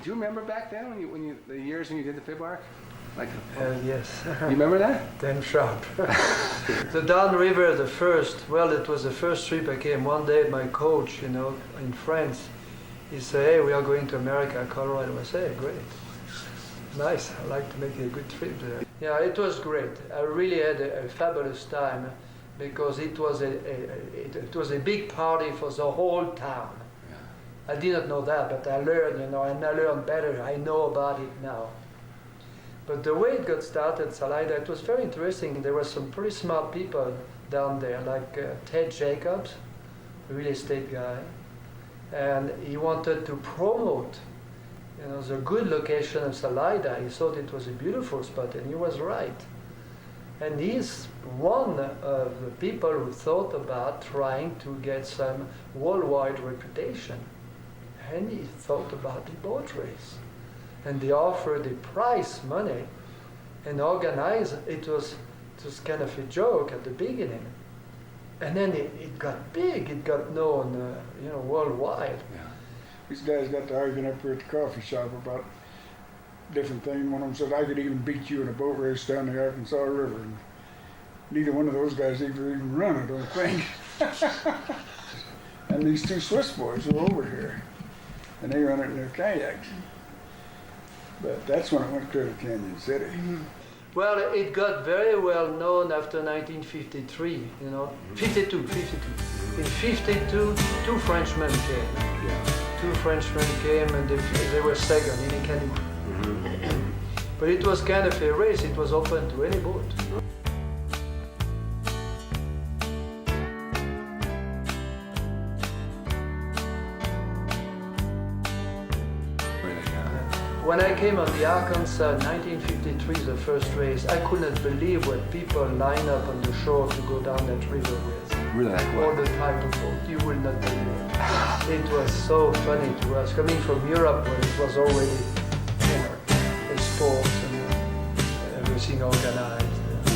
you remember back then the years when you did the Fibark? Like, yes. you remember that? Damn sharp. The Down River, it was the first trip I came. One day, my coach, in France, he said, "Hey, we are going to America, Colorado." I said, "Hey, great. Nice, I like to make a good trip there." Yeah, it was great. I really had a fabulous time because it was a big party for the whole town. Yeah. I didn't know that, but I learned, and I learned better. I know about it now. But the way it got started, Salida, it was very interesting. There were some pretty smart people down there, like Ted Jacobs, a real estate guy, and he wanted to promote the good location of Salida. He thought it was a beautiful spot, and he was right. And he's one of the people who thought about trying to get some worldwide reputation. And he thought about the boat race. And they offered the prize money and organized it. Was kind of a joke at the beginning. And then it got big, it got known worldwide. Yeah. These guys got to arguing up here at the coffee shop about different things. One of them said, "I could even beat you in a boat race down the Arkansas River." And neither one of those guys even run, I don't think. And these two Swiss boys were over here, and they run it in their kayaks. But that's when it went clear to Canyon City. Mm-hmm. Well, it got very well known after 1953, 52. In 52, two Frenchmen came. Yeah. Two Frenchmen came and they were second in a canoe. Mm-hmm. But it was kind of a race, it was open to any boat. When I came on the Arkansas in 1953, the first race, I couldn't believe what people line up on the shore to go down that river with. Really? Like what? All the type of boat. You will not believe it. It was so funny to us, coming from Europe where it was already a sport and everything organized.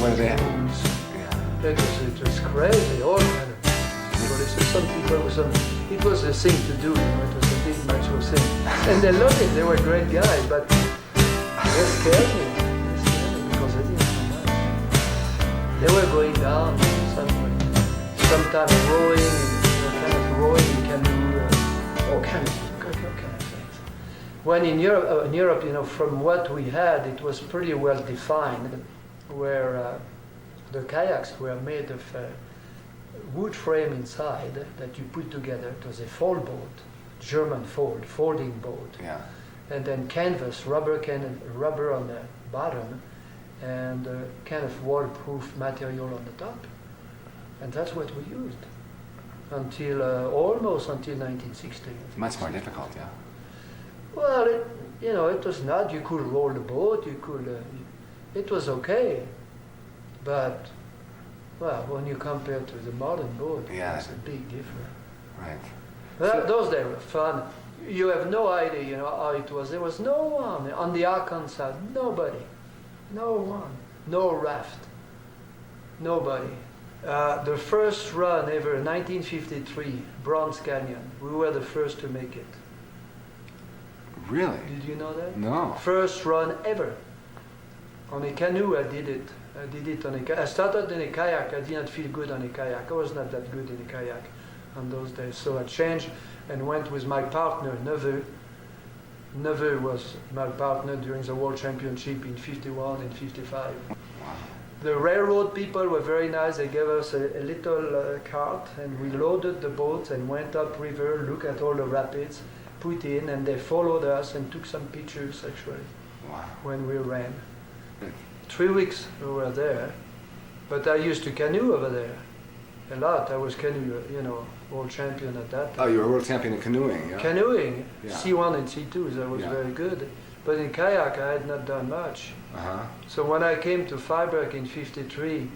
What are they? Yeah. It was crazy, all kind of people. Some people, it was a thing to do, it was a big macho thing. And they loved it, they were great guys, but they scared me because they didn't know much. They were going down sometimes rowing, in canoe, all kind of things. When in Europe, from what we had, it was pretty well defined, where the kayaks were made of wood frame inside that you put together. It was a fold boat, German folding boat. Yeah. And then canvas, rubber on the bottom, and kind of waterproof material on the top. And that's what we used until almost until 1960. Much more difficult, yeah. Well, it was not. You could roll the boat. It was okay, but. Well, when you compare to the modern boat, it's a big difference. Right. Well, those days were fun. You have no idea, how it was. There was no one on the Arkansas. Nobody. No one. No raft. Nobody. The first run ever, 1953, Bronze Canyon. We were the first to make it. Really? Did you know that? No. First run ever. On a canoe, I did it. I started in a kayak. I didn't feel good on a kayak. I was not that good in a kayak on those days. So I changed and went with my partner, Neveu. Neveu was my partner during the World Championship in 51 and 55. Wow. The railroad people were very nice. They gave us a little cart, and we loaded the boat and went up river, looked at all the rapids, put in, and they followed us and took some pictures, actually, when we ran. 3 weeks we were there, but I used to canoe over there a lot. I was canoe, world champion at that time. Oh, you were world champion in canoeing, yeah? Canoeing, yeah. C1 and C2, that was very good. But in kayak, I had not done much. Uh-huh. So when I came to Fibark in 53,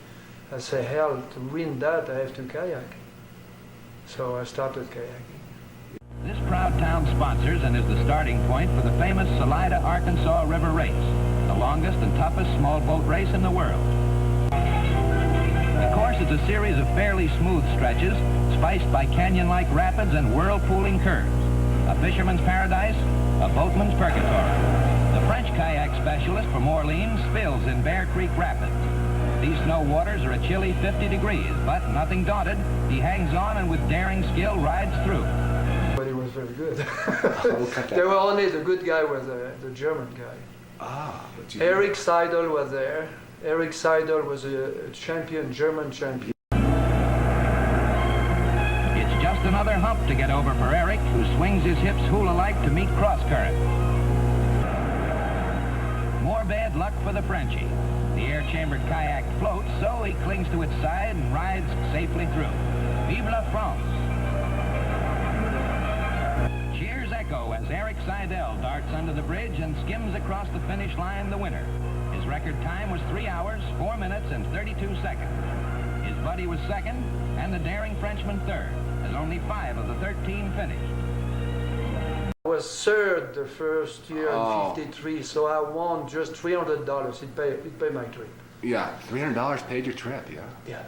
I said, hell, to win that, I have to kayak. So I started kayaking. This proud town sponsors and is the starting point for the famous Salida, Arkansas River Race, the longest and toughest small boat race in the world. The course is a series of fairly smooth stretches, spiced by canyon-like rapids and whirlpooling curves. A fisherman's paradise, a boatman's purgatory. The French kayak specialist from Orleans spills in Bear Creek Rapids. These snow waters are a chilly 50 degrees, but nothing daunted, he hangs on and with daring skill rides through. But he was very good. We'll cut that. There were only the good guy was the German guy. But you Eric Seidel was there. Eric Seidel was a champion, German champion. It's just another hump to get over for Eric, who swings his hips hula-like to meet cross-current. More bad luck for the Frenchie. The air-chambered kayak floats, so he clings to its side and rides safely through. Vive la France! Cheers echo as Eric Seidel darts under the bridge and skims across the finish line the winner. His record time was 3 hours, 4 minutes, and 32 seconds. His buddy was second, and the daring Frenchman third, as only 5 of the 13 finished. I was third the first year in '53, so I won just $300. It paid my trip. Yeah, $300 paid your trip, yeah? Yeah.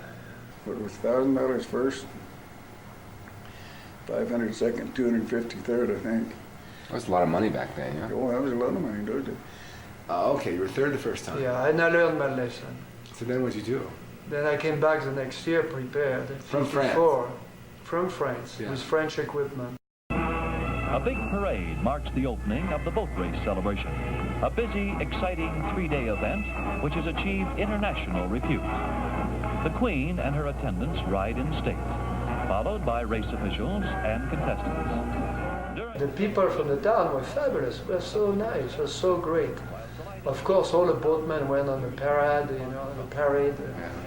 It was $1,000 first, 500 second, 253rd, I think. That was a lot of money back then, yeah? Oh, that was a lot of money, doesn't it? Okay, you were third the first time. Yeah, and I learned my lesson. So then what'd you do? Then I came back the next year prepared. From France? From France, Yeah. with French equipment. A big parade marks the opening of the boat race celebration, a busy, exciting 3-day event which has achieved international repute. The Queen and her attendants ride in state, followed by race officials and contestants. The people from the town were fabulous, were so nice, were so great. Of course, all the boatmen went on the parade, the parade.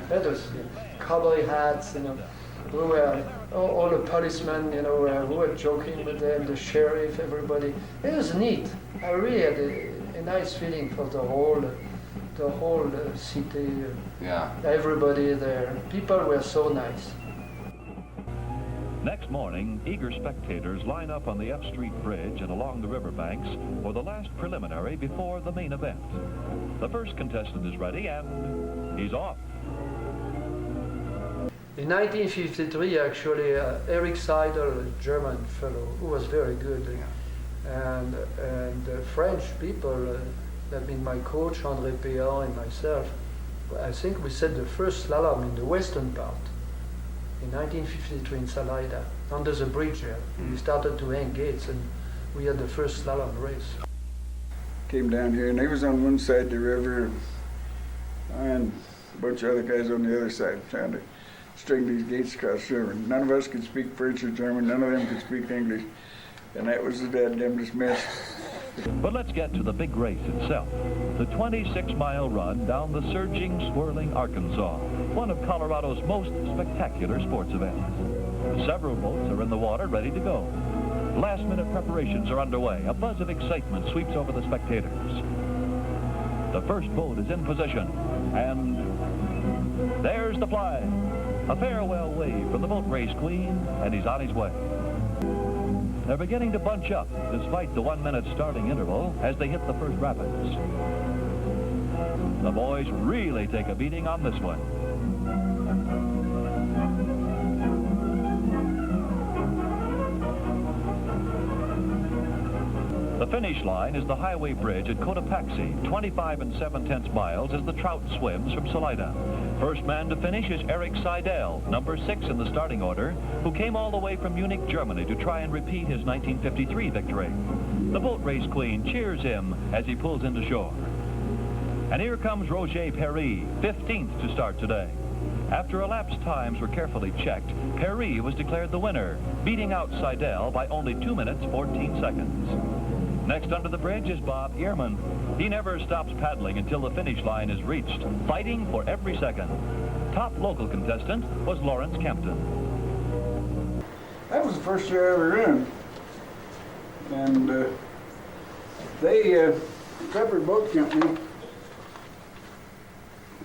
That was cowboy hats, We were, all the policemen, who were joking with them, the sheriff, everybody. It was neat. I really had a nice feeling for the whole city, Yeah. everybody there. People were so nice. Next morning, eager spectators line up on the F Street Bridge and along the riverbanks for the last preliminary before the main event. The first contestant is ready and he's off. In 1953, actually, Eric Seidel, a German fellow, who was very good, and the French people, that means my coach, André Péan, and myself, I think we set the first slalom in the western part. In 1953 in Salida, under the bridge there. We started to hang gates and we had the first slalom race. Came down here and they was on one side of the river and a bunch of other guys on the other side trying to string these gates across the river. None of us could speak French or German, none of them could speak English. And that was the damnedest mess. But let's get to the big race itself. The 26-mile run down the surging, swirling Arkansas, one of Colorado's most spectacular sports events. Several boats are in the water ready to go. Last-minute preparations are underway. A buzz of excitement sweeps over the spectators. The first boat is in position, and there's the flag. A farewell wave from the boat race queen, and he's on his way. They're beginning to bunch up, despite the 1-minute starting interval, as they hit the first rapids. The boys really take a beating on this one. The finish line is the highway bridge at Cotopaxi. 25 7/10 miles as the trout swims from Salida. First man to finish is Eric Seidel, number 6 in the starting order, who came all the way from Munich, Germany to try and repeat his 1953 victory. The boat race queen cheers him as he pulls into shore. And here comes Roger Perry, 15th to start today. After elapsed times were carefully checked, Perry was declared the winner, beating out Seidel by only 2 minutes, 14 seconds. Next under the bridge is Bob Ehrman. He never stops paddling until the finish line is reached, fighting for every second. Top local contestant was Lawrence Kempton. That was the first year I ever ran. And they, Pepper Boat Company,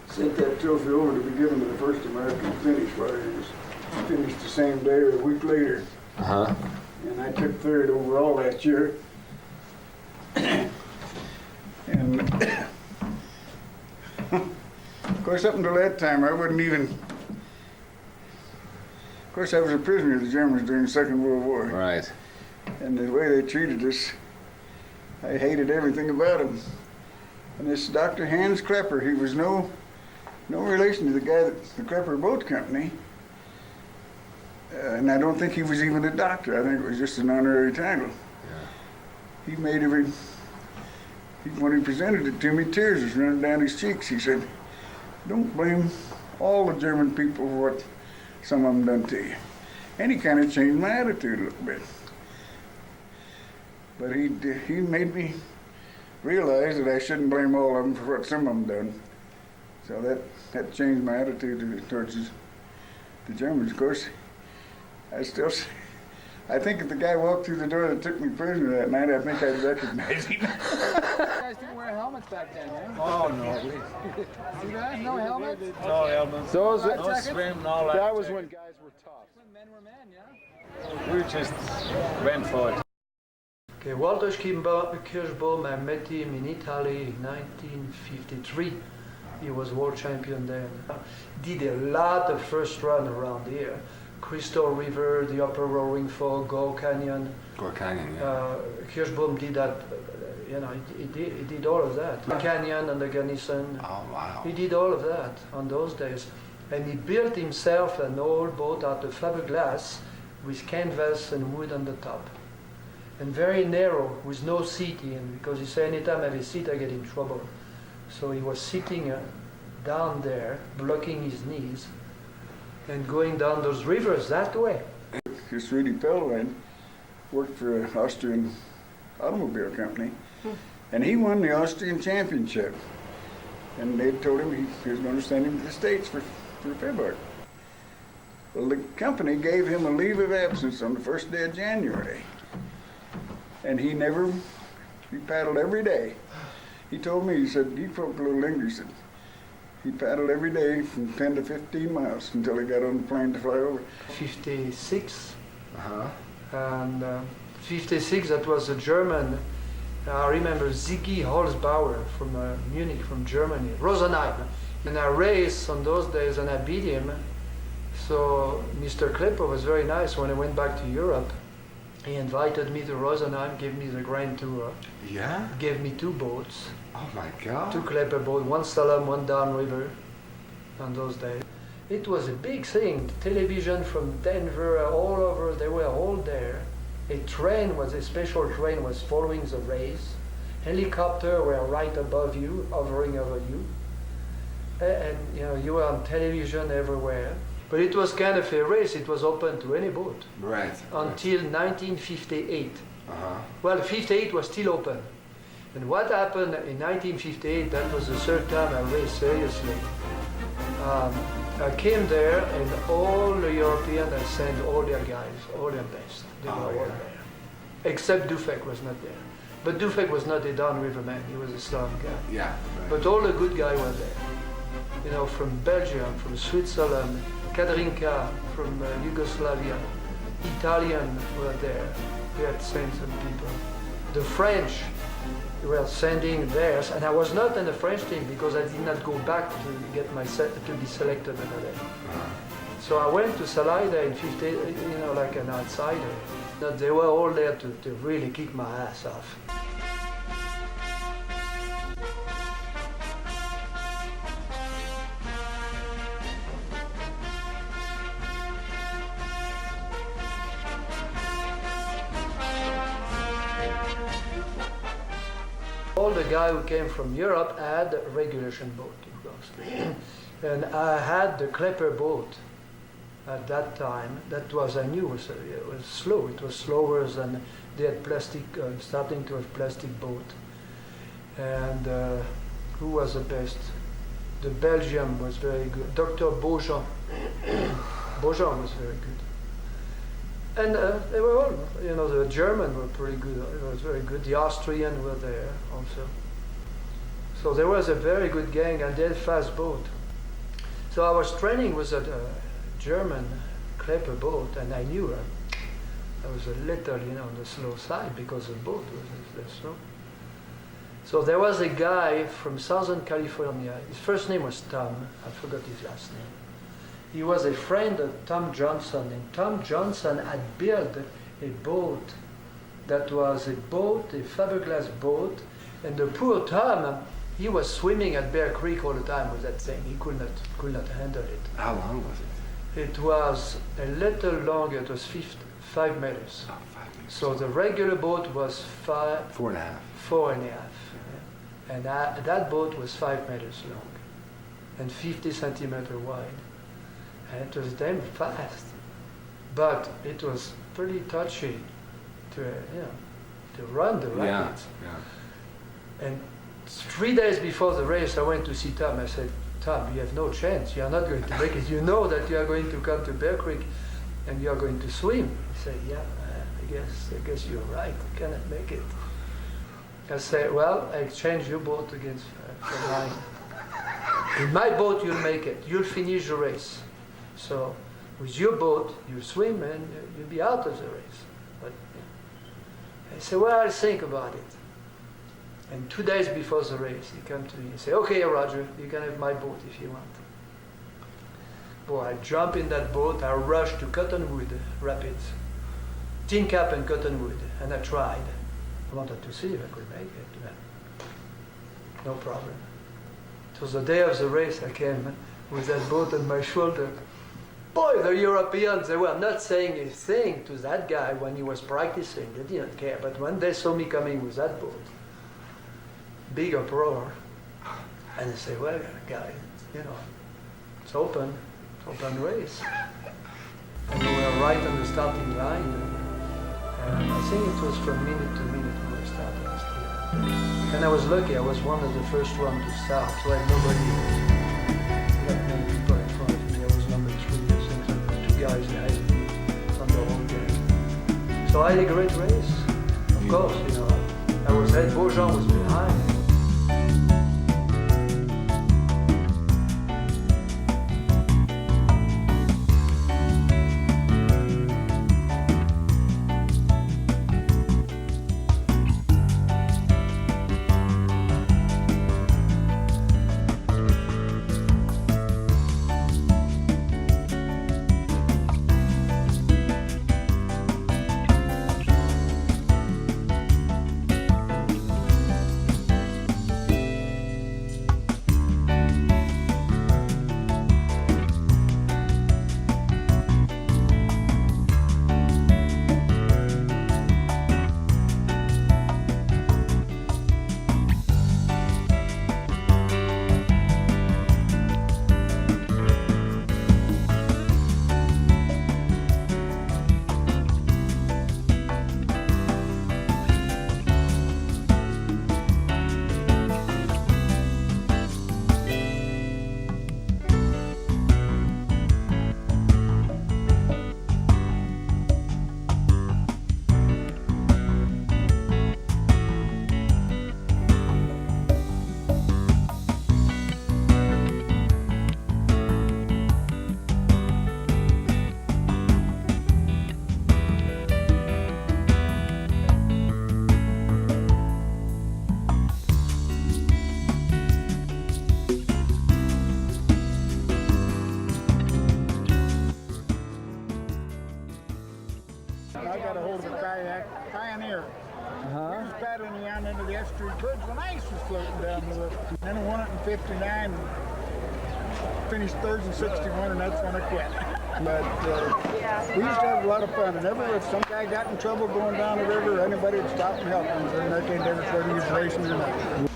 sent that trophy over to be given to the first American finish riders. Finished the same day or a week later. Uh-huh. And I took third overall that year. And of course, up until that time, I wouldn't even. Of course, I was a prisoner of the Germans during the Second World War. Right. And the way they treated us, I hated everything about him. And this Dr. Hans Klepper, he was no relation to the guy that the Klepper Boat Company. And I don't think he was even a doctor. I think it was just an honorary title. Yeah. He made when he presented it to me, tears was running down his cheeks. He said, "Don't blame all the German people for what some of them done to you." And he kind of changed my attitude a little bit. But he made me realize that I shouldn't blame all of them for what some of them done. So that changed my attitude towards the Germans. Of course, I think if the guy walked through the door that took me prisoner that night, I think I'd recognize him. You guys didn't wear helmets back then, eh? Oh, no. You guys, no helmets? No helmets. So was it, No swim, no life that was when jacket. guys were tough. When men were men, yeah? We just went for it. Okay, Walter Kirschbaum, I met him in Italy in 1953. He was world champion then. Did a lot of first run around here. Crystal River, the Upper Roaring Fork, Gore Canyon. Gore Canyon, yeah. Kirschbaum did that, he did all of that. The Canyon and the Gunnison. Oh, wow. He did all of that on those days. And he built himself an old boat out of fiberglass with canvas and wood on the top. And very narrow, with no seating, because he said, anytime I have a seat, I get in trouble. So he was sitting down there, blocking his knees, and going down those rivers that way. This Rudy Pellwein worked for an Austrian automobile company, and he won the Austrian championship. And they told him he was going to send him to the States for Fibark. Well, the company gave him a leave of absence on the first day of January. And he paddled every day. He told me, he said, he spoke a little English, he said, he paddled every day from 10 to 15 miles until he got on the plane to fly over. 56. Uh-huh. And 56, that was a German, I remember Ziggy Holzbauer from Munich, from Germany, Rosenheim. And I raced on those days and I beat him. So Mr. Klepper was very nice. When I went back to Europe, he invited me to Rosenheim, gave me the grand tour. Yeah? Gave me 2 boats. Oh my God. 2 Klepper boats, one Salem, one downriver on those days. It was a big thing. Television from Denver, all over, they were all there. A special train was following the race. Helicopters were right above you, hovering over you. And you were on television everywhere. But it was kind of a race, it was open to any boat. Right. Until 1958. Uh-huh. Well, 58 was still open. And what happened in 1958, that was the 3rd time I raced seriously. I came there and all the Europeans, I sent all their guys, all their best. They were all there. Except Dufek was not there. But Dufek was not a downriver man, he was a slalom guy. Yeah. Right. But all the good guys were there. From Belgium, from Switzerland, Kadrinka from Yugoslavia, Italian were there. We had sent some people. The French were sending theirs, and I was not in the French team because I did not go back to get to be selected another day. So I went to Salida in 50, like an outsider. But they were all there to really kick my ass off. All the guys who came from Europe had a regulation boat, of course. And I had the Klepper boat at that time. That was, I knew, it was slow. It was slower than they had plastic, starting to have plastic boat. And who was the best? The Belgium was very good. Dr. Beaujean. Beaujean was very good. And they were all, the Germans were pretty good. It was very good. The Austrians were there also. So there was a very good gang, and they had a fast boat. So I was training with a German Klepper boat, and I knew I was a little, on the slow side because the boat was slow. So there was a guy from Southern California. His first name was Tom. I forgot his last name. He was a friend of Tom Johnson, and Tom Johnson had built a boat that was a boat, a fiberglass boat, and the poor Tom, he was swimming at Bear Creek all the time with that thing. He could not handle it. How long was it? It was a little longer. It was 5 meters. Oh, 5 meters. So the regular boat was 4.5. 4.5. And that boat was 5 meters long and 50 centimeter wide. And it was damn fast. But it was pretty touchy to run the rapids. Yeah. And 3 days before the race, I went to see Tom. I said, Tom, you have no chance. You are not going to make it. You know that you are going to come to Bear Creek and you are going to swim. He said, yeah, I guess you're right. I cannot make it. I said, well, I exchange your boat against for mine. In my boat, you'll make it. You'll finish the race. So with your boat, you'll swim and you'll be out of the race. But I said, well, I'll think about it. And 2 days before the race, he came to me and said, okay, Roger, you can have my boat if you want. Boy, I jumped in that boat, I rushed to Cottonwood Rapids, Tin Cap and Cottonwood, and I tried. I wanted to see if I could make it. No problem. It was the day of the race. I came with that boat on my shoulder. Boy, the Europeans, they were not saying a thing to that guy when he was practicing. They didn't care. But when they saw me coming with that boat, big uproar, and they say, well, guy, it's open race. And we were right on the starting line. And I think it was from minute to minute we were starting still. And I was lucky, I was one of the first ones to start, so I had nobody, not many people in front of me. I was number 3, I think, 2 guys ahead me on the whole game. So I had a great race. Of course, I was ahead, Beaujean was behind. I got a hold of a kayak, Pioneer. He was paddling me out into the estuary bridge when ice was floating down the river. Then I won it in 59, finished third in 61, and that's when I quit. But we used to have a lot of fun. And if some guy got in trouble going down the river, anybody would stop and help him. So that ain't never whether he was racing or not.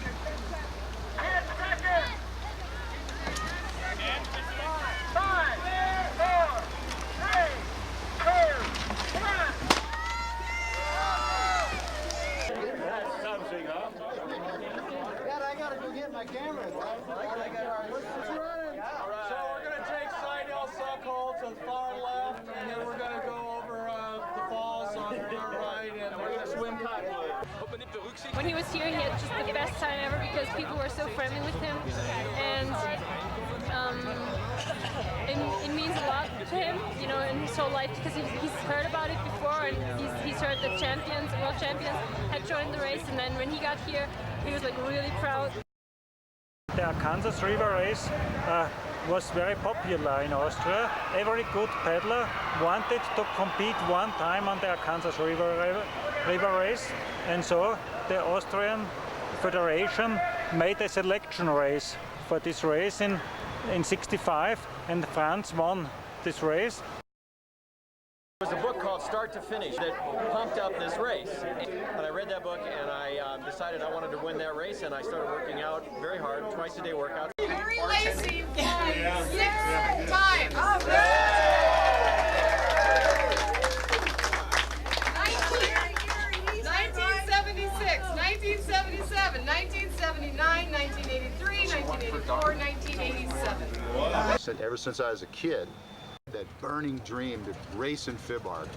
When he was here, he had just the best time ever because people were so friendly with him, and it means a lot to him, in his whole life because he's heard about it before, and he's heard that world champions had joined the race, and then when he got here, he was like really proud. Der Kansas River Race was very popular in Austria. Every good paddler wanted to compete one time on the Arkansas River race, and so the Austrian Federation made a selection race for this race in '65, and France won this race. There was a book called Start to Finish that pumped up this race. And I read that book and I decided I wanted to win that race, and I started working out very hard, twice a day workouts. Very lazy. 6 times. 1976, 1977, 1979, 1983, 1984, 1987. Said ever since I was a kid, that burning dream to race in Fibark.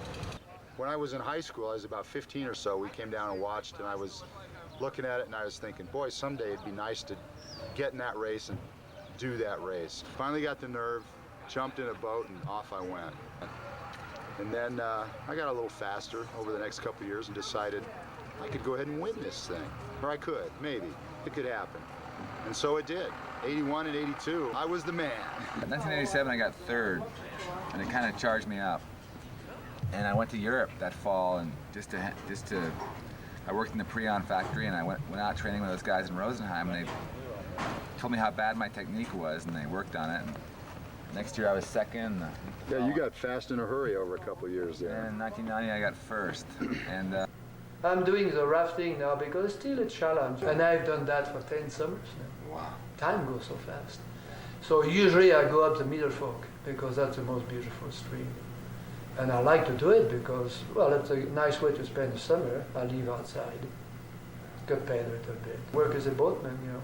When I was in high school, I was about 15 or so, we came down and watched, and I was looking at it and I was thinking, boy, someday it'd be nice to get in that race and do that race. Finally got the nerve, jumped in a boat, and off I went. And then I got a little faster over the next couple of years and decided I could go ahead and win this thing. Or I could, maybe. It could happen. And so it did. 81 and 82, I was the man. In 1987, I got third, and it kind of charged me up. And I went to Europe that fall, and I worked in the Prion factory, and I went out training with those guys in Rosenheim, and they told me how bad my technique was, and they worked on it. And next year I was second. Yeah, you got fast in a hurry over a couple of years there. And in 1990 I got first. And I'm doing the rafting now because it's still a challenge, and I've done that for 10 summers now. Wow. Time goes so fast. So usually I go up the Middle Fork because that's the most beautiful stream. And I like to do it because, well, it's a nice way to spend the summer. I live outside, get paid a little bit, work as a boatman, you know.